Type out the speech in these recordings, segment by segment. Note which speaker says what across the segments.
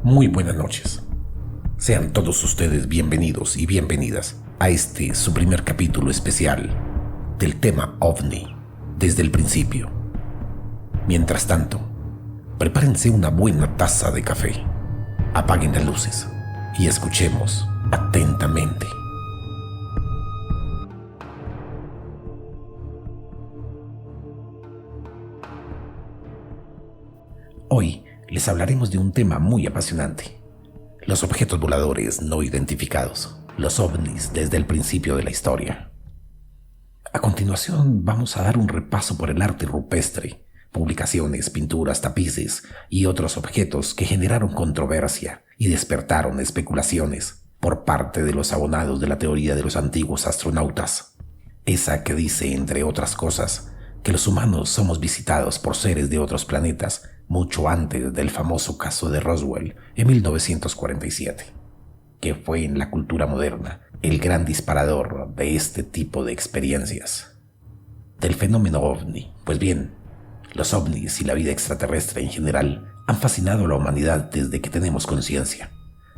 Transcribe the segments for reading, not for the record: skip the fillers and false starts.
Speaker 1: Muy buenas noches. Sean todos ustedes bienvenidos y bienvenidas a su primer capítulo especial del tema OVNI desde el principio. Mientras tanto, prepárense una buena taza de café, apaguen las luces y escuchemos atentamente. Hoy les hablaremos de un tema muy apasionante: los objetos voladores no identificados, los ovnis desde el principio de la historia. A continuación vamos a dar un repaso por el arte rupestre, publicaciones, pinturas, tapices y otros objetos que generaron controversia y despertaron especulaciones por parte de los abonados de la teoría de los antiguos astronautas. Esa que dice, entre otras cosas, que los humanos somos visitados por seres de otros planetas mucho antes del famoso caso de Roswell en 1947, que fue en la cultura moderna el gran disparador de este tipo de experiencias. Del fenómeno ovni, pues bien, los ovnis y la vida extraterrestre en general han fascinado a la humanidad desde que tenemos conciencia.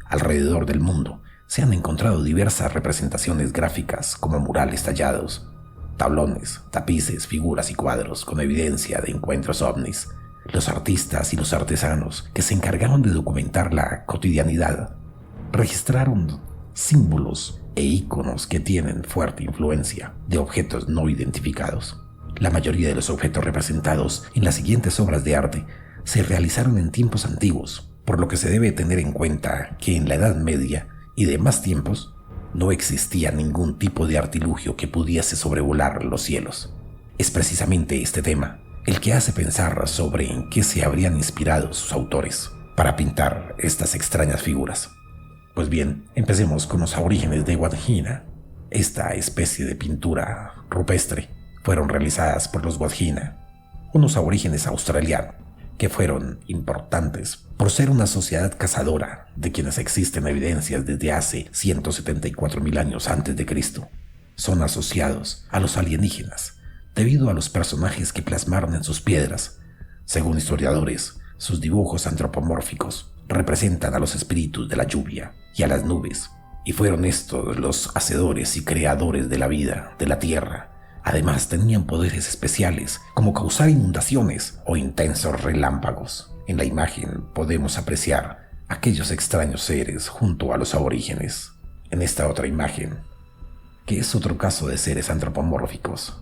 Speaker 1: Alrededor del mundo se han encontrado diversas representaciones gráficas como murales tallados, tablones, tapices, figuras y cuadros con evidencia de encuentros ovnis. Los artistas y los artesanos que se encargaron de documentar la cotidianidad registraron símbolos e íconos que tienen fuerte influencia de objetos no identificados. La mayoría de los objetos representados en las siguientes obras de arte se realizaron en tiempos antiguos, por lo que se debe tener en cuenta que en la Edad Media y demás tiempos no existía ningún tipo de artilugio que pudiese sobrevolar los cielos. Es precisamente este tema el que hace pensar sobre en qué se habrían inspirado sus autores para pintar estas extrañas figuras. Pues bien, empecemos con los aborígenes de Wandjina. Esta especie de pintura rupestre fueron realizadas por los Wandjina, unos aborígenes australianos que fueron importantes por ser una sociedad cazadora de quienes existen evidencias desde hace 174.000 años antes de Cristo. Son asociados a los alienígenas debido a los personajes que plasmaron en sus piedras. Según historiadores, sus dibujos antropomórficos representan a los espíritus de la lluvia y a las nubes, y fueron estos los hacedores y creadores de la vida, de la tierra. Además, tenían poderes especiales como causar inundaciones o intensos relámpagos. En la imagen podemos apreciar aquellos extraños seres junto a los aborígenes. En esta otra imagen, que es otro caso de seres antropomórficos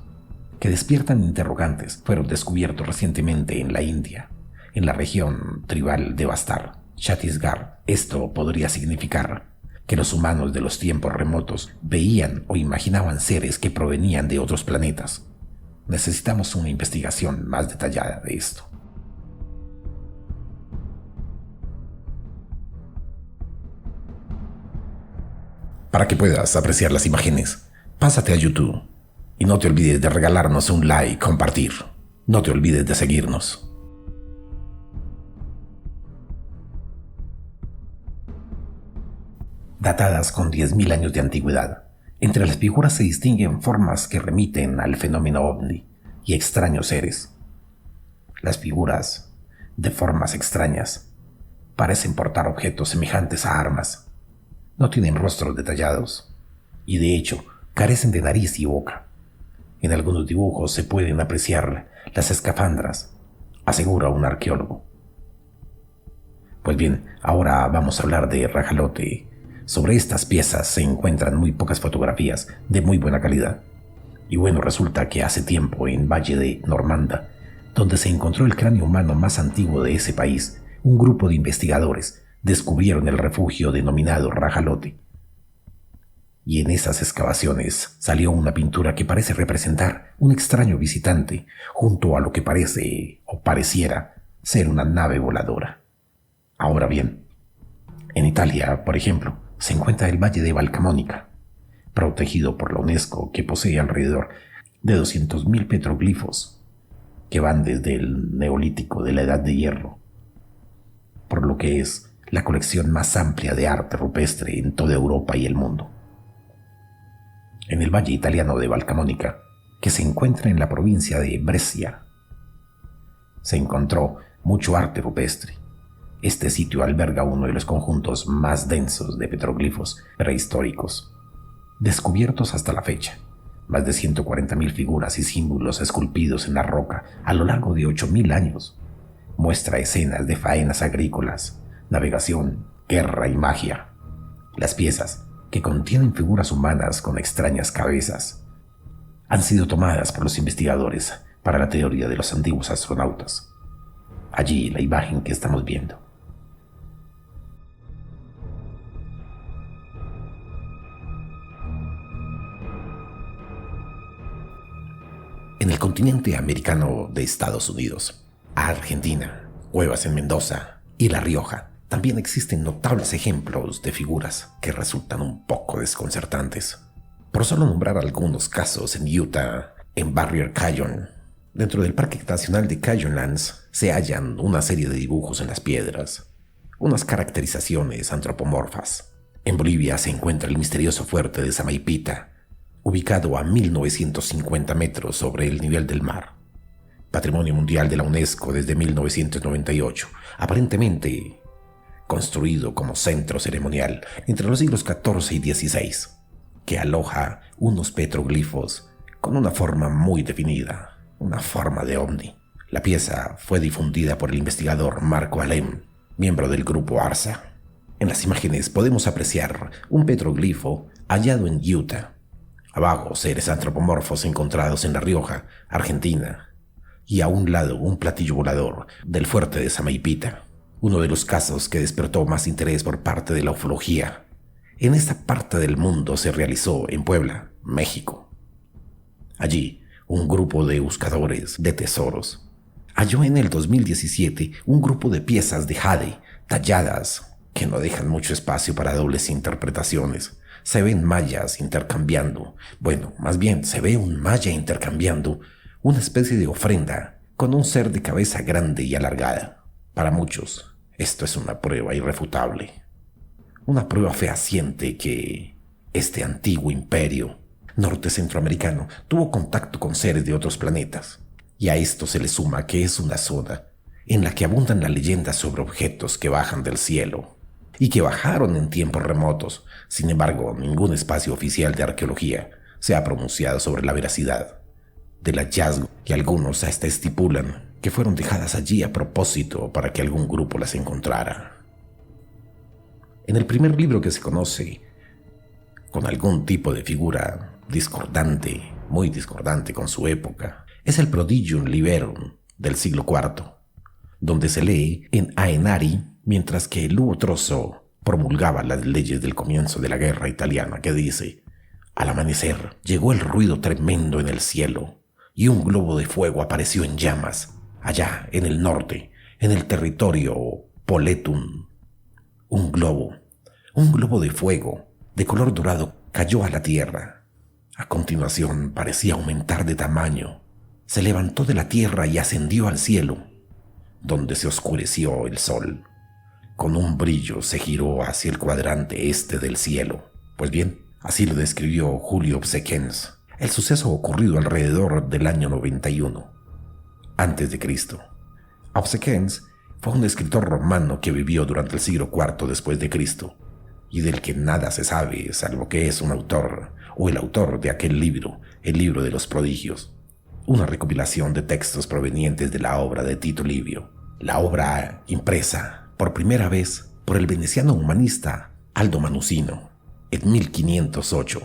Speaker 1: que despiertan interrogantes, fueron descubiertos recientemente en la India, en la región tribal de Bastar, Chhattisgarh. Esto podría significar que los humanos de los tiempos remotos veían o imaginaban seres que provenían de otros planetas. Necesitamos una investigación más detallada de esto. Para que puedas apreciar las imágenes, pásate a YouTube. Y no te olvides de regalarnos un like y compartir. No te olvides de seguirnos. Datadas con 10.000 años de antigüedad, entre las figuras se distinguen formas que remiten al fenómeno ovni y extraños seres. Las figuras, de formas extrañas, parecen portar objetos semejantes a armas. No tienen rostros detallados y, de hecho, carecen de nariz y boca. En algunos dibujos se pueden apreciar las escafandras, asegura un arqueólogo. Pues bien, ahora vamos a hablar de Rajalote. Sobre estas piezas se encuentran muy pocas fotografías de muy buena calidad. Y bueno, resulta que hace tiempo en Valle de Normanda, donde se encontró el cráneo humano más antiguo de ese país, un grupo de investigadores descubrieron el refugio denominado Rajalote. Y en esas excavaciones salió una pintura que parece representar un extraño visitante junto a lo que parece o pareciera ser una nave voladora. Ahora bien, en Italia, por ejemplo, se encuentra el Valle de Valcamonica, protegido por la UNESCO, que posee alrededor de 200.000 petroglifos que van desde el Neolítico de la Edad de Hierro, por lo que es la colección más amplia de arte rupestre en toda Europa y el mundo. En el valle italiano de Valcamonica, que se encuentra en la provincia de Brescia, se encontró mucho arte rupestre, Este sitio alberga uno de los conjuntos más densos de petroglifos prehistóricos descubiertos hasta la fecha. Más de 140.000 figuras y símbolos esculpidos en la roca a lo largo de 8.000 años. Muestra escenas de faenas agrícolas, navegación, guerra y magia. Las piezas, que contienen figuras humanas con extrañas cabezas, han sido tomadas por los investigadores para la teoría de los antiguos astronautas. Allí la imagen que estamos viendo. En el continente americano de Estados Unidos, Argentina, Cuevas en Mendoza y La Rioja, también existen notables ejemplos de figuras que resultan un poco desconcertantes. Por solo nombrar algunos casos, en Utah, en Barrier Canyon, dentro del Parque Nacional de Canyonlands, se hallan una serie de dibujos en las piedras, unas caracterizaciones antropomorfas. En Bolivia se encuentra el misterioso fuerte de Samaipita, ubicado a 1950 metros sobre el nivel del mar. Patrimonio Mundial de la UNESCO desde 1998, aparentemente construido como centro ceremonial entre los siglos XIV y XVI, que aloja unos petroglifos con una forma muy definida, una forma de ovni. La pieza fue difundida por el investigador Marco Alem, miembro del grupo ARSA. En las imágenes podemos apreciar un petroglifo hallado en Utah. Abajo, seres antropomorfos encontrados en La Rioja, Argentina, y a un lado un platillo volador del fuerte de Samaipita, uno de los casos que despertó más interés por parte de la ufología. En esta parte del mundo se realizó en Puebla, México. Allí, un grupo de buscadores de tesoros halló en el 2017 un grupo de piezas de jade talladas que no dejan mucho espacio para dobles interpretaciones. Se ven mayas intercambiando, más bien se ve un maya intercambiando una especie de ofrenda con un ser de cabeza grande y alargada. Para muchos, esto es una prueba irrefutable, una prueba fehaciente que este antiguo imperio norte centroamericano tuvo contacto con seres de otros planetas. Y a esto se le suma que es una zona en la que abundan las leyendas sobre objetos que bajan del cielo y que bajaron en tiempos remotos. Sin embargo, ningún espacio oficial de arqueología se ha pronunciado sobre la veracidad del hallazgo, y algunos hasta estipulan que fueron dejadas allí a propósito para que algún grupo las encontrara. En el primer libro que se conoce con algún tipo de figura discordante, muy discordante con su época, es el Prodigium Liberum del siglo IV, donde se lee en Aenari, mientras que Luo Trozo promulgaba las leyes del comienzo de la guerra italiana, que dice: al amanecer llegó el ruido tremendo en el cielo, y un globo de fuego apareció en llamas, allá en el norte, en el territorio Poletum. Un globo de fuego, de color dorado, cayó a la tierra. A continuación parecía aumentar de tamaño. Se levantó de la tierra y ascendió al cielo, donde se oscureció el sol. Con un brillo se giró hacia el cuadrante este del cielo. Pues bien, así lo describió Julio Obsequens. El suceso ocurrido alrededor del año 91 antes de Cristo. Obsequens fue un escritor romano que vivió durante el siglo IV después de Cristo y del que nada se sabe, salvo que es un autor o el autor de aquel libro, el libro de los prodigios, una recopilación de textos provenientes de la obra de Tito Livio, la obra impresa por primera vez por el veneciano humanista Aldo Manusino en 1508.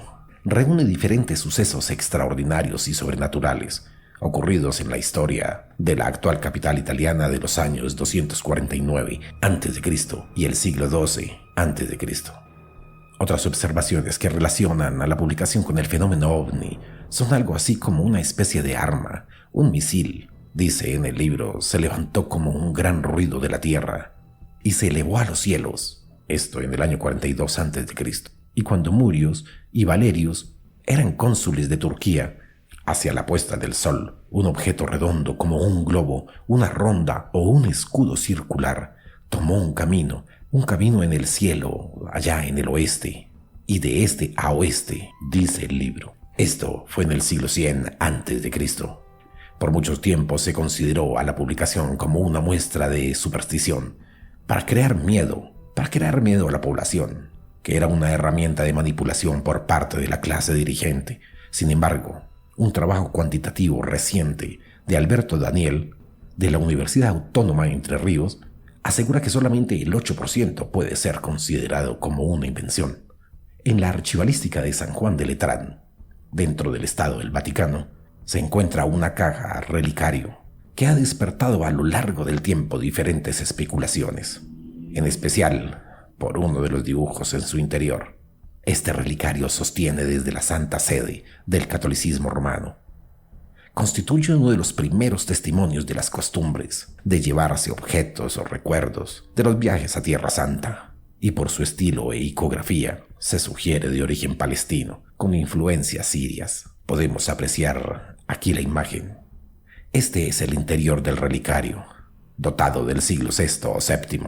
Speaker 1: Reúne diferentes sucesos extraordinarios y sobrenaturales ocurridos en la historia de la actual capital italiana de los años 249 a.C. y el siglo XII a.C. Otras observaciones que relacionan a la publicación con el fenómeno ovni son algo así como una especie de arma, un misil. Dice en el libro: se levantó como un gran ruido de la tierra y se elevó a los cielos, esto en el año 42 a.C. Y cuando Murios y Valerius eran cónsules de Turquía, hacia la puesta del sol, un objeto redondo como un globo, una ronda o un escudo circular, tomó un camino en el cielo, allá en el oeste, y de este a oeste, dice el libro. Esto fue en el siglo 100 a.C. Por mucho tiempo se consideró a la publicación como una muestra de superstición, para crear miedo a la población, que era una herramienta de manipulación por parte de la clase dirigente. Sin embargo, un trabajo cuantitativo reciente de Alberto Daniel, de la Universidad Autónoma de Entre Ríos, asegura que solamente el 8% puede ser considerado como una invención. En la archivalística de San Juan de Letrán, dentro del Estado del Vaticano, se encuentra una caja relicario que ha despertado a lo largo del tiempo diferentes especulaciones, en especial por uno de los dibujos en su interior. Este relicario sostiene desde la Santa Sede del catolicismo romano. Constituye uno de los primeros testimonios de las costumbres de llevarse objetos o recuerdos de los viajes a Tierra Santa, y por su estilo e icografía se sugiere de origen palestino, con influencias sirias. Podemos apreciar aquí la imagen. Este es el interior del relicario, dotado del siglo VI o VII.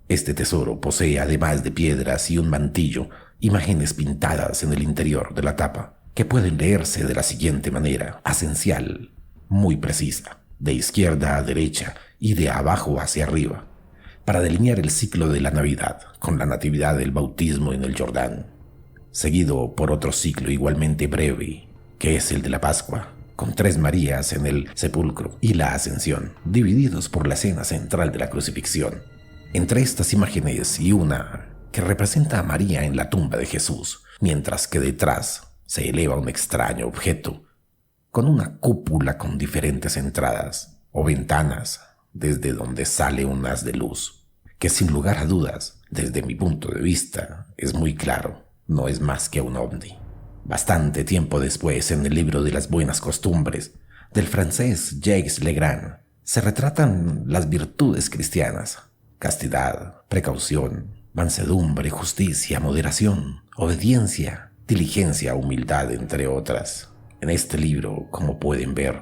Speaker 1: Este tesoro posee, además de piedras y un mantillo, imágenes pintadas en el interior de la tapa, que pueden leerse de la siguiente manera, esencial, muy precisa, de izquierda a derecha y de abajo hacia arriba, para delinear el ciclo de la Navidad con la natividad del bautismo en el Jordán, seguido por otro ciclo igualmente breve, que es el de la Pascua, con 3 Marías en el sepulcro y la Ascensión, divididos por la escena central de la crucifixión. Entre estas imágenes y una que representa a María en la tumba de Jesús, mientras que detrás se eleva un extraño objeto con una cúpula con diferentes entradas o ventanas desde donde sale un haz de luz, que sin lugar a dudas, desde mi punto de vista, es muy claro, no es más que un ovni. Bastante tiempo después, en el libro de las buenas costumbres, del francés Jacques Legrand, se retratan las virtudes cristianas: castidad, precaución, mansedumbre, justicia, moderación, obediencia, diligencia, humildad, entre otras. En este libro, como pueden ver,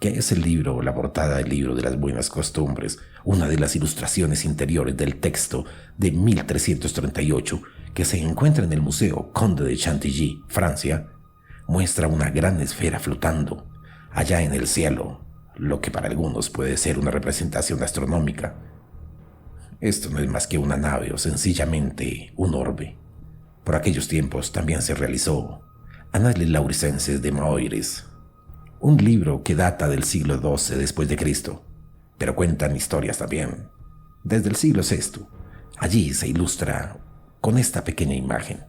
Speaker 1: que es el libro, la portada del libro de las buenas costumbres, una de las ilustraciones interiores del texto de 1338 que se encuentra en el Museo Conde de Chantilly, Francia, muestra una gran esfera flotando allá en el cielo, lo que para algunos puede ser una representación astronómica. Esto no es más que una nave o sencillamente un orbe. Por aquellos tiempos también se realizó Annales Lauricenses de Maoires, un libro que data del siglo XII después de Cristo, pero cuentan historias también desde el siglo VI. Allí se ilustra con esta pequeña imagen,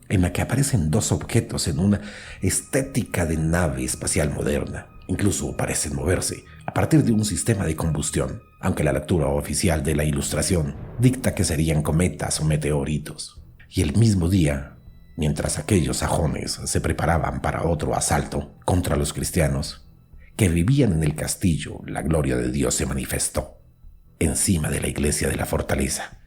Speaker 1: en la que aparecen 2 objetos en una estética de nave espacial moderna. Incluso parecen moverse a partir de un sistema de combustión, aunque la lectura oficial de la ilustración dicta que serían cometas o meteoritos. Y el mismo día, mientras aquellos sajones se preparaban para otro asalto contra los cristianos que vivían en el castillo, la gloria de Dios se manifestó encima de la iglesia de la fortaleza.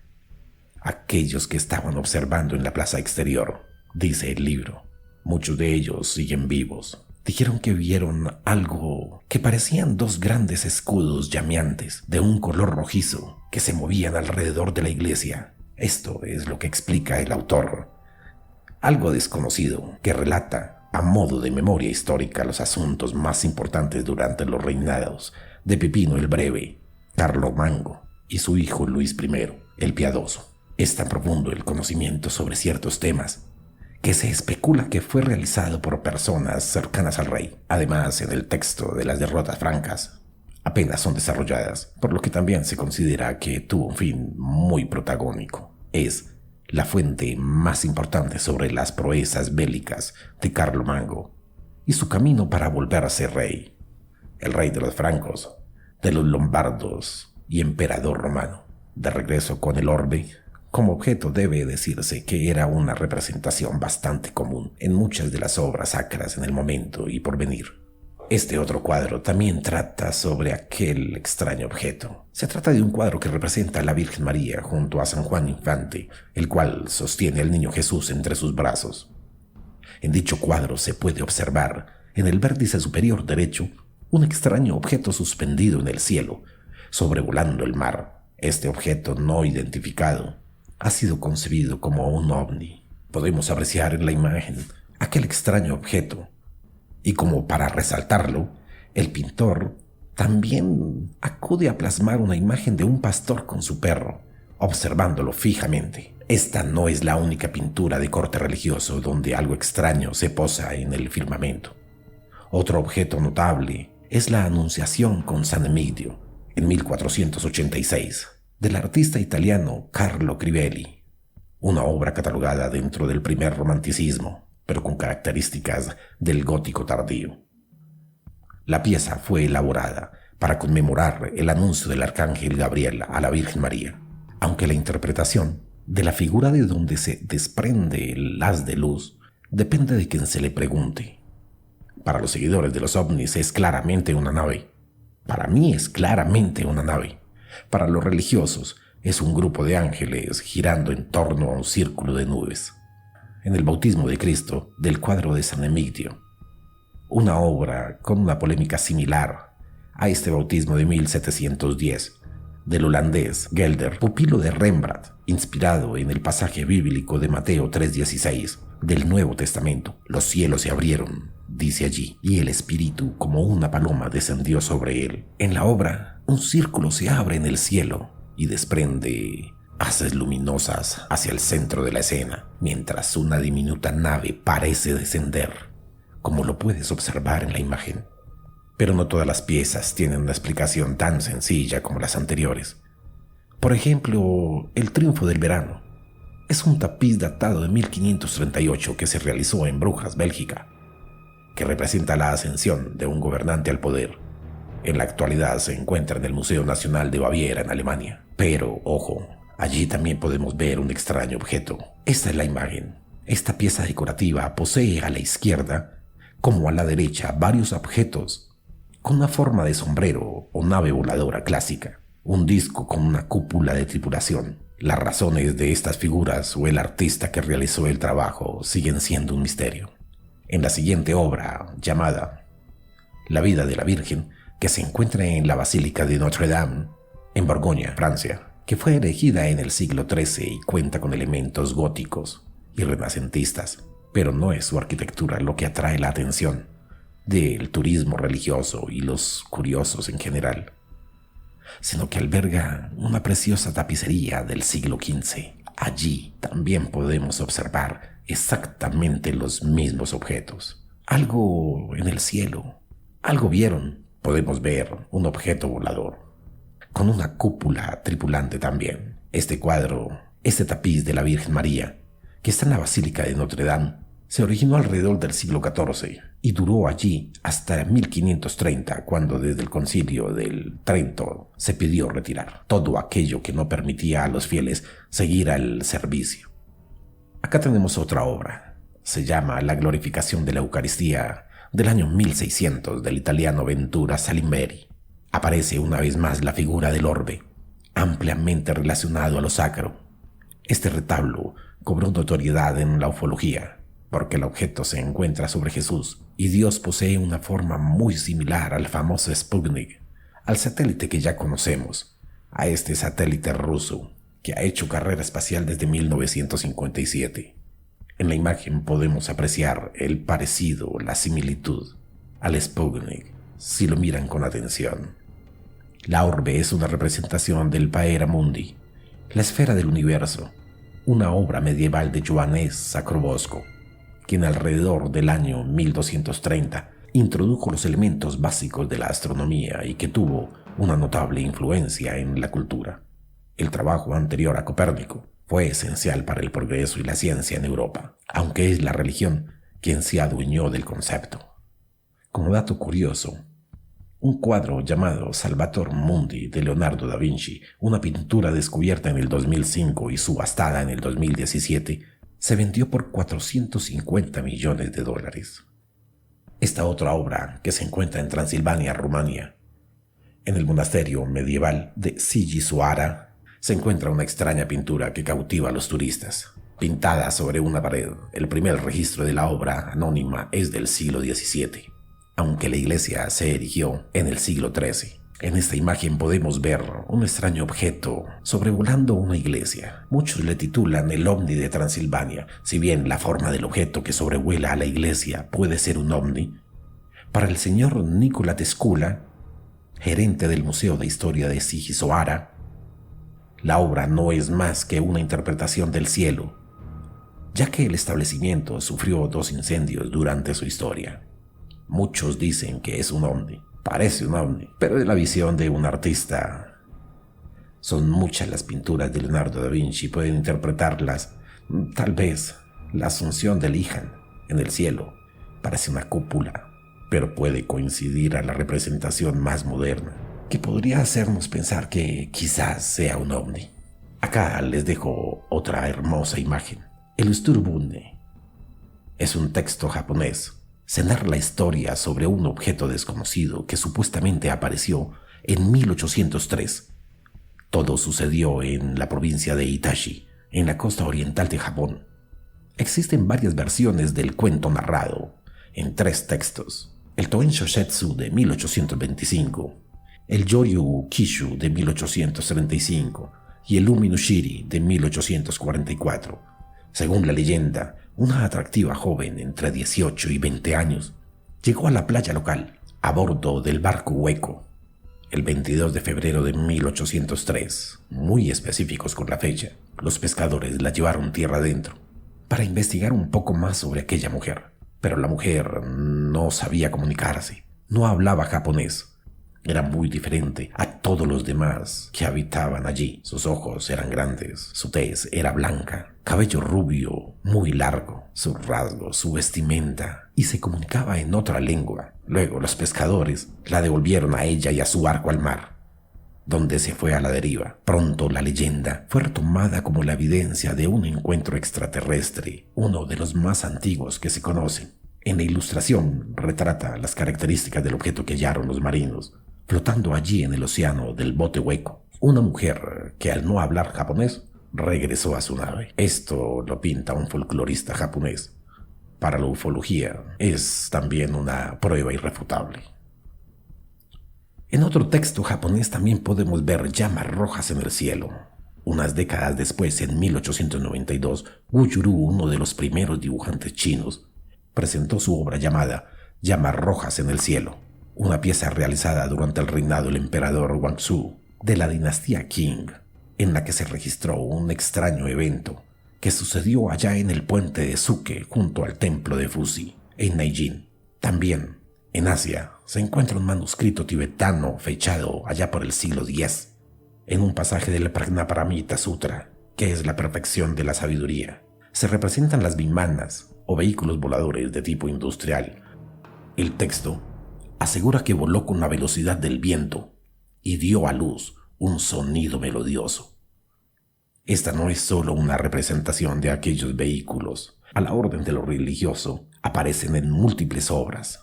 Speaker 1: Aquellos que estaban observando en la plaza exterior, dice el libro, muchos de ellos siguen vivos, dijeron que vieron algo que parecían 2 grandes escudos llameantes de un color rojizo que se movían alrededor de la iglesia. Esto es lo que explica el autor, algo desconocido que relata a modo de memoria histórica los asuntos más importantes durante los reinados de Pipino el Breve, Carlomango y su hijo Luis I, el Piadoso. Es tan profundo el conocimiento sobre ciertos temas que se especula que fue realizado por personas cercanas al rey. Además, en el texto de las derrotas francas apenas son desarrolladas, por lo que también se considera que tuvo un fin muy protagónico. Es la fuente más importante sobre las proezas bélicas de Carlomango y su camino para volverse rey, el rey de los francos, de los lombardos y emperador romano. De regreso con el orbe, como objeto debe decirse que era una representación bastante común en muchas de las obras sacras en el momento y por venir. Este otro cuadro también trata sobre aquel extraño objeto. Se trata de un cuadro que representa a la Virgen María junto a San Juan Infante, el cual sostiene al niño Jesús entre sus brazos. En dicho cuadro se puede observar, en el vértice superior derecho, un extraño objeto suspendido en el cielo, sobrevolando el mar. Este objeto no identificado ha sido concebido como un ovni. Podemos apreciar en la imagen aquel extraño objeto, y como para resaltarlo, el pintor También acude a plasmar una imagen de un pastor con su perro, observándolo fijamente. Esta no es la única pintura de corte religioso donde algo extraño se posa en el firmamento. Otro objeto notable es la Anunciación con San Emidio, en 1486, del artista italiano Carlo Crivelli, una obra catalogada dentro del primer romanticismo, pero con características del gótico tardío. La pieza fue elaborada para conmemorar el anuncio del arcángel Gabriel a la Virgen María, aunque la interpretación de la figura de donde se desprende el haz de luz depende de quien se le pregunte. Para los seguidores de los ovnis es claramente una nave. Para mí es claramente una nave. Para los religiosos es un grupo de ángeles girando en torno a un círculo de nubes. En el bautismo de Cristo, del cuadro de San Emidio, una obra con una polémica similar a este bautismo de 1710, del holandés Gelder, pupilo de Rembrandt, inspirado en el pasaje bíblico de Mateo 3:16 del Nuevo Testamento. Los cielos se abrieron, dice allí, y el Espíritu como una paloma descendió sobre él. En la obra, un círculo se abre en el cielo y desprende haces luminosas hacia el centro de la escena, mientras una diminuta nave parece descender, como lo puedes observar en la imagen. Pero no todas las piezas tienen una explicación tan sencilla como las anteriores. Por ejemplo, el Triunfo del Verano es un tapiz datado de 1538 que se realizó en Brujas, Bélgica, que representa la ascensión de un gobernante al poder. En la actualidad se encuentra en el Museo Nacional de Baviera, en Alemania. Pero, ojo, allí también podemos ver un extraño objeto. Esta es la imagen. Esta pieza decorativa posee a la izquierda, como a la derecha, varios objetos con una forma de sombrero o nave voladora clásica, un disco con una cúpula de tripulación. Las razones de estas figuras o el artista que realizó el trabajo siguen siendo un misterio. En la siguiente obra, llamada La vida de la Virgen, que se encuentra en la Basílica de Notre Dame, en Borgoña, Francia, que fue erigida en el siglo XIII y cuenta con elementos góticos y renacentistas, pero no es su arquitectura lo que atrae la atención del turismo religioso y los curiosos en general, sino que alberga una preciosa tapicería del siglo XV. Allí también podemos observar exactamente los mismos objetos. Algo en el cielo, algo vieron. Podemos ver un objeto volador, con una cúpula tripulante también. Este cuadro, este tapiz de la Virgen María, que está en la Basílica de Notre Dame, se originó alrededor del siglo XIV y duró allí hasta 1530, cuando desde el Concilio del Trento se pidió retirar todo aquello que no permitía a los fieles seguir al servicio. Acá tenemos otra obra. Se llama La glorificación de la Eucaristía, del año 1600, del italiano Ventura Salimberi. Aparece una vez más la figura del orbe, ampliamente relacionado a lo sacro. Este retablo cobró notoriedad en la ufología, porque el objeto se encuentra sobre Jesús y Dios posee una forma muy similar al famoso Sputnik, al satélite que ya conocemos, a este satélite ruso que ha hecho carrera espacial desde 1957. En la imagen podemos apreciar el parecido, la similitud al Sputnik, si lo miran con atención. La orbe es una representación del Paera Mundi, la esfera del universo, una obra medieval de Johannes Sacrobosco, quien alrededor del año 1230 introdujo los elementos básicos de la astronomía y que tuvo una notable influencia en la cultura. El trabajo anterior a Copérnico fue esencial para el progreso y la ciencia en Europa, aunque es la religión quien se adueñó del concepto. Como dato curioso, un cuadro llamado Salvator Mundi de Leonardo da Vinci, una pintura descubierta en el 2005 y subastada en el 2017, se vendió por $450 millones. Esta otra obra, que se encuentra en Transilvania, Rumania, en el monasterio medieval de Sighisoara, se encuentra una extraña pintura que cautiva a los turistas. Pintada sobre una pared, el primer registro de la obra anónima es del siglo XVII, aunque la iglesia se erigió en el siglo XIII. En esta imagen podemos ver un extraño objeto sobrevolando una iglesia. Muchos le titulan el ovni de Transilvania. Si bien la forma del objeto que sobrevuela a la iglesia puede ser un ovni, para el señor Nikola Tesla, gerente del Museo de Historia de Sigisoara, la obra no es más que una interpretación del cielo, ya que el establecimiento sufrió 2 incendios durante su historia. Muchos dicen que es un ovni, parece un ovni, pero es la visión de un artista. Son muchas las pinturas de Leonardo da Vinci, pueden interpretarlas. Tal vez la Asunción del Lehigh en el cielo parece una cúpula, pero puede coincidir a la representación más moderna, que podría hacernos pensar que quizás sea un ovni. Acá les dejo otra hermosa imagen. El Usturbunde es un texto japonés. Se narra la historia sobre un objeto desconocido que supuestamente apareció en 1803. Todo sucedió en la provincia de Itachi, en la costa oriental de Japón. Existen varias versiones del cuento narrado en 3 textos: el Toen Shoshetsu de 1825, el Yoryu Kishu de 1835 y el Umi no Shiri de 1844. Según la leyenda, una atractiva joven entre 18 y 20 años llegó a la playa local a bordo del barco Hueco el 22 de febrero de 1803, muy específicos con la fecha. Los pescadores la llevaron tierra adentro para investigar un poco más sobre aquella mujer, pero la mujer no sabía comunicarse, no hablaba japonés. Era muy diferente a todos los demás que habitaban allí. Sus ojos eran grandes, su tez era blanca, cabello rubio, muy largo, sus rasgos, su vestimenta, y se comunicaba en otra lengua. Luego los pescadores la devolvieron a ella y a su barco al mar, donde se fue a la deriva. Pronto la leyenda fue retomada como la evidencia de un encuentro extraterrestre, uno de los más antiguos que se conocen. En la ilustración retrata las características del objeto que hallaron los marinos, flotando allí en el océano del bote Hueco. Una mujer que, al no hablar japonés, regresó a su nave. Esto lo pinta un folclorista japonés. Para la ufología es también una prueba irrefutable. En otro texto japonés también podemos ver llamas rojas en el cielo. Unas décadas después, en 1892, Wu Yuru, uno de los primeros dibujantes chinos, presentó su obra llamada Llamas rojas en el cielo, una pieza realizada durante el reinado del emperador Guangxu de la dinastía Qing, en la que se registró un extraño evento que sucedió allá en el puente de Suke junto al templo de Fuji, en Nanjing. También, en Asia, se encuentra un manuscrito tibetano fechado allá por el siglo X, en un pasaje del Prajnaparamita Sutra, que es la perfección de la sabiduría. Se representan las vimanas o vehículos voladores de tipo industrial. El texto asegura que voló con la velocidad del viento y dio a luz un sonido melodioso. Esta no es solo una representación de aquellos vehículos. A la orden de lo religioso aparecen en múltiples obras.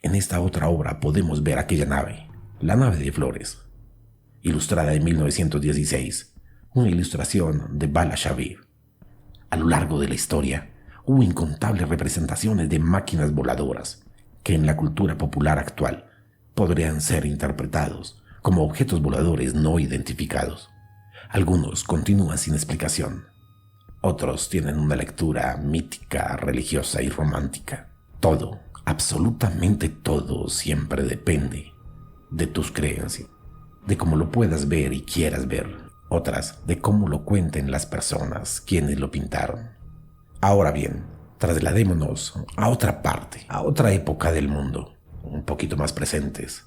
Speaker 1: En esta otra obra podemos ver aquella nave, la nave de flores, ilustrada en 1916, una ilustración de Bala Shabir. A lo largo de la historia hubo incontables representaciones de máquinas voladoras que en la cultura popular actual podrían ser interpretados como objetos voladores no identificados. Algunos continúan sin explicación, otros tienen una lectura mítica, religiosa y romántica. Todo, absolutamente todo, siempre depende de tus creencias, de cómo lo puedas ver y quieras ver, otras de cómo lo cuenten las personas quienes lo pintaron. Ahora bien, trasladémonos a otra parte, a otra época del mundo, un poquito más presentes.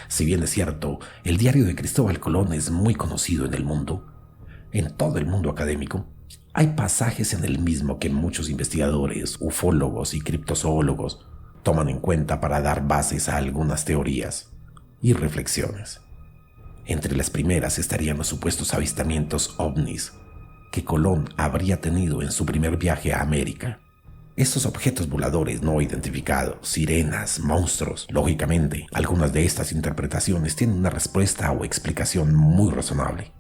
Speaker 1: Si bien es cierto, el diario de Cristóbal Colón es muy conocido en el mundo, en todo el mundo académico, hay pasajes en el mismo que muchos investigadores, ufólogos y criptozoólogos toman en cuenta para dar bases a algunas teorías y reflexiones. Entre las primeras estarían los supuestos avistamientos ovnis que Colón habría tenido en su primer viaje a América. Estos objetos voladores no identificados, sirenas, monstruos, lógicamente, algunas de estas interpretaciones tienen una respuesta o explicación muy razonable,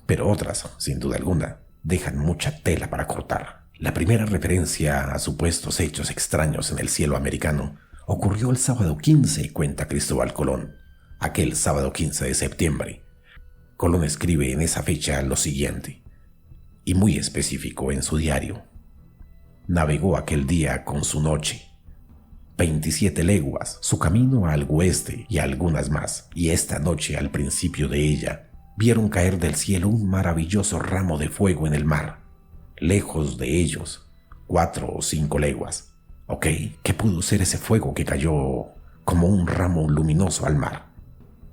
Speaker 1: pero otras, sin duda alguna, dejan mucha tela para cortar. La primera referencia a supuestos hechos extraños en el cielo americano ocurrió el sábado 15, cuenta Cristóbal Colón. Aquel sábado 15 de septiembre, Colón escribe en esa fecha lo siguiente, y muy específico en su diario. Navegó aquel día con su noche, 27 leguas, su camino al oeste y algunas más, y esta noche al principio de ella, vieron caer del cielo un maravilloso ramo de fuego en el mar, lejos de ellos, 4 o 5 leguas. Ok, ¿qué pudo ser ese fuego que cayó como un ramo luminoso al mar?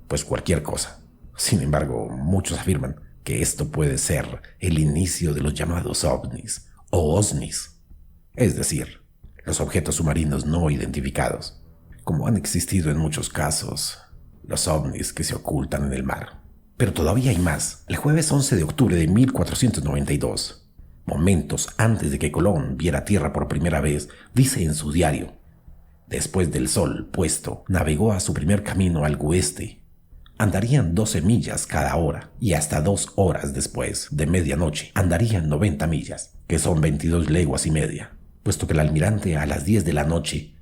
Speaker 1: Pues cualquier cosa. Sin embargo, muchos afirman que esto puede ser el inicio de los llamados ovnis o OSNIs, es decir, los objetos submarinos no identificados, como han existido en muchos casos, los ovnis que se ocultan en el mar. Pero todavía hay más. El jueves 11 de octubre de 1492, momentos antes de que Colón viera tierra por primera vez, dice en su diario: después del sol puesto, navegó a su primer camino al oeste. Andarían 12 millas cada hora, y hasta 2 horas después de medianoche andarían 90 millas, que son 22 leguas y media, puesto que el almirante a las 10 de la noche,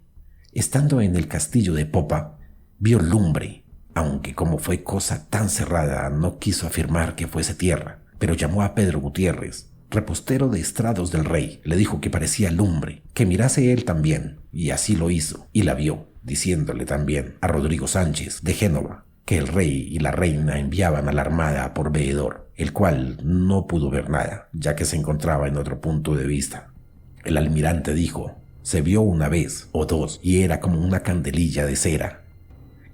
Speaker 1: estando en el castillo de popa, vio lumbre, aunque como fue cosa tan cerrada no quiso afirmar que fuese tierra, pero llamó a Pedro Gutiérrez, repostero de estrados del rey, le dijo que parecía lumbre, que mirase él también, y así lo hizo, y la vio, diciéndole también a Rodrigo Sánchez de Génova que el rey y la reina enviaban a la armada por veedor, el cual no pudo ver nada, ya que se encontraba en otro punto de vista. El almirante dijo: se vio una vez o dos y era como una candelilla de cera,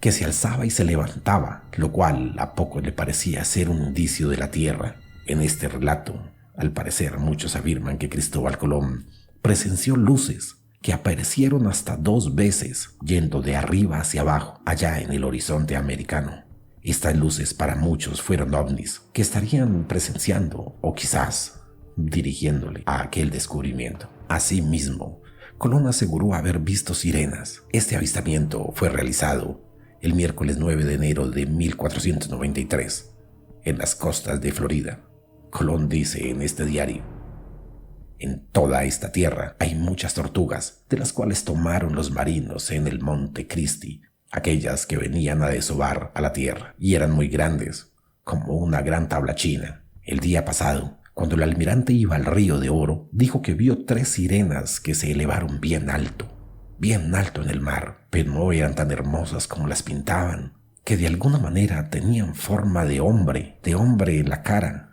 Speaker 1: que se alzaba y se levantaba, lo cual a poco le parecía ser un indicio de la tierra. En este relato, al parecer, muchos afirman que Cristóbal Colón presenció luces que aparecieron hasta 2 veces, yendo de arriba hacia abajo, allá en el horizonte americano. Estas luces para muchos fueron ovnis que estarían presenciando o quizás dirigiéndole a aquel descubrimiento. Asimismo, Colón aseguró haber visto sirenas. Este avistamiento fue realizado el miércoles 9 de enero de 1493 en las costas de Florida. Colón dice en este diario: en toda esta tierra hay muchas tortugas, de las cuales tomaron los marinos en el monte Christi, aquellas que venían a desovar a la tierra, y eran muy grandes, como una gran tabla china. El día pasado, cuando el almirante iba al río de Oro, dijo que vio 3 sirenas que se elevaron bien alto en el mar, pero no eran tan hermosas como las pintaban, que de alguna manera tenían forma de hombre en la cara.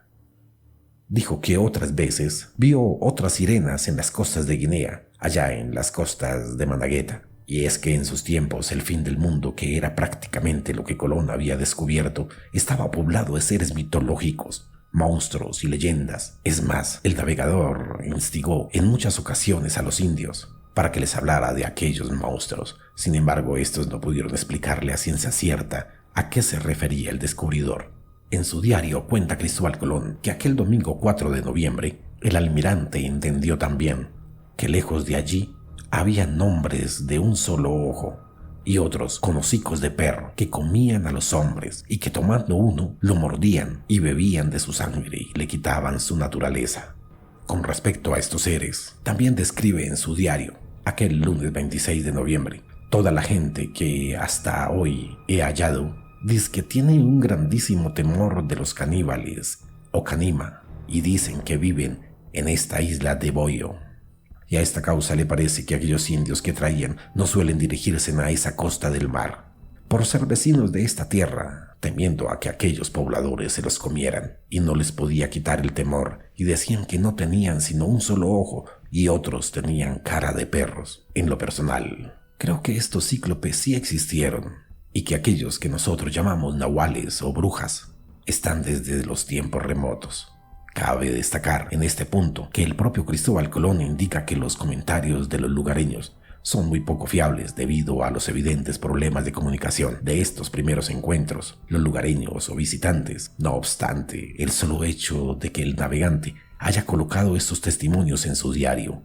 Speaker 1: Dijo que otras veces vio otras sirenas en las costas de Guinea, allá en las costas de Managueta. Y es que en sus tiempos el fin del mundo, que era prácticamente lo que Colón había descubierto, estaba poblado de seres mitológicos, monstruos y leyendas. Es más, el navegador instigó en muchas ocasiones a los indios para que les hablara de aquellos monstruos. Sin embargo, estos no pudieron explicarle a ciencia cierta a qué se refería el descubridor. En su diario cuenta Cristóbal Colón que aquel domingo 4 de noviembre el almirante entendió también que lejos de allí había hombres de un solo ojo y otros con hocicos de perro que comían a los hombres y que tomando uno lo mordían y bebían de su sangre y le quitaban su naturaleza. Con respecto a estos seres, también describe en su diario aquel lunes 26 de noviembre: toda la gente que hasta hoy he hallado dice que tienen un grandísimo temor de los caníbales o canima y dicen que viven en esta isla de Boyo. Y a esta causa le parece que aquellos indios que traían no suelen dirigirse a esa costa del mar, por ser vecinos de esta tierra, temiendo a que aquellos pobladores se los comieran, y no les podía quitar el temor, y decían que no tenían sino un solo ojo y otros tenían cara de perros. En lo personal, creo que estos cíclopes sí existieron, y que aquellos que nosotros llamamos nahuales o brujas están desde los tiempos remotos. Cabe destacar en este punto que el propio Cristóbal Colón indica que los comentarios de los lugareños son muy poco fiables debido a los evidentes problemas de comunicación de estos primeros encuentros. Los lugareños o visitantes, no obstante, el solo hecho de que el navegante haya colocado estos testimonios en su diario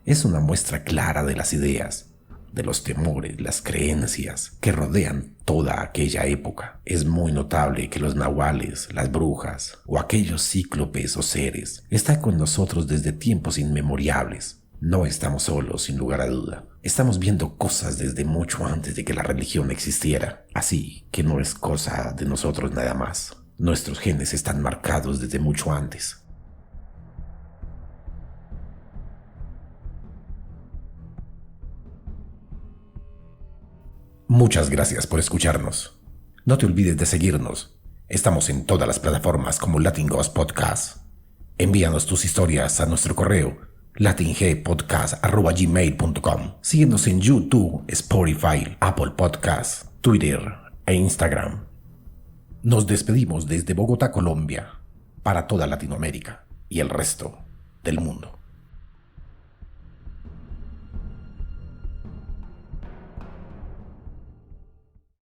Speaker 1: es una muestra clara de las ideas, de los temores, las creencias que rodean toda aquella época. Es muy notable que los nahuales, las brujas o aquellos cíclopes o seres están con nosotros desde tiempos inmemoriales. No estamos solos, sin lugar a duda. Estamos viendo cosas desde mucho antes de que la religión existiera, así que no es cosa de nosotros nada más. Nuestros genes están marcados desde mucho antes. Muchas gracias por escucharnos. No te olvides de seguirnos. Estamos en todas las plataformas como Latin Ghost Podcast. Envíanos tus historias a nuestro correo latingpodcast@gmail.com. Síguenos en YouTube, Spotify, Apple Podcasts, Twitter e Instagram. Nos despedimos desde Bogotá, Colombia, para toda Latinoamérica y el resto del mundo.